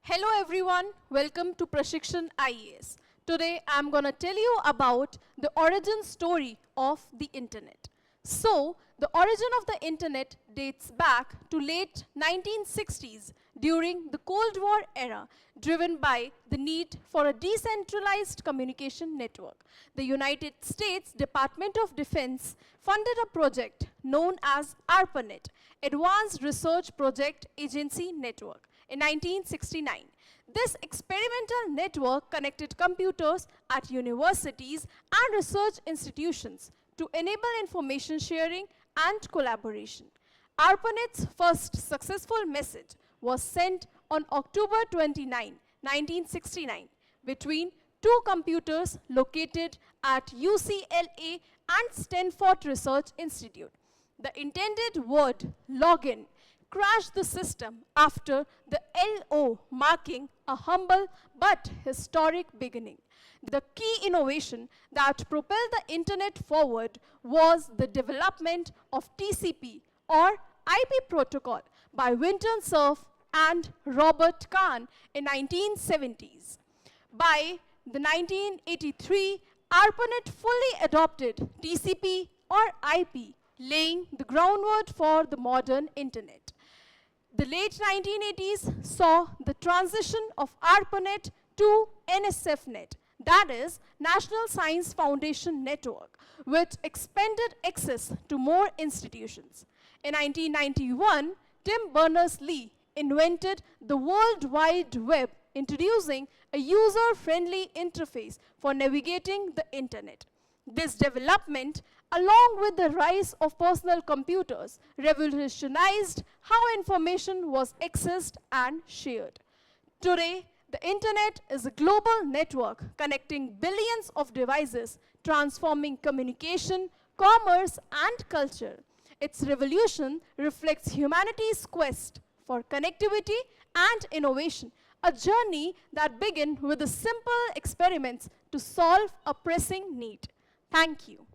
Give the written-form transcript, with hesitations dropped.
Hello everyone, welcome to Prashikshan IAS. Today I'm going to tell you about the origin story of the internet. So, the origin of the internet dates back to late 1960s during the Cold War era, driven by the need for a decentralized communication network. The United States Department of Defense funded a project known as ARPANET, Advanced Research Project Agency Network, in 1969. This experimental network connected computers at universities and research institutions to enable information sharing and collaboration. ARPANET's first successful message was sent on October 29, 1969, between two computers located at UCLA and Stanford Research Institute. The intended word login crashed the system after the LO marking a humble but historic beginning. The key innovation that propelled the internet forward was the development of TCP or IP protocol by Vint, Cerf and Robert Kahn in 1970s. By the 1983, ARPANET fully adopted TCP or IP, laying the groundwork for the modern internet. The late 1980s saw the transition of ARPANET to NSFNet, that is, National Science Foundation Network, which expanded access to more institutions. In 1991, Tim Berners-Lee invented the World Wide Web, introducing a user-friendly interface for navigating the internet. This development, along with the rise of personal computers, revolutionized how information was accessed and shared. Today, the internet is a global network connecting billions of devices, transforming communication, commerce, and culture. Its revolution reflects humanity's quest for connectivity and innovation, a journey that began with the simple experiments to solve a pressing need. Thank you.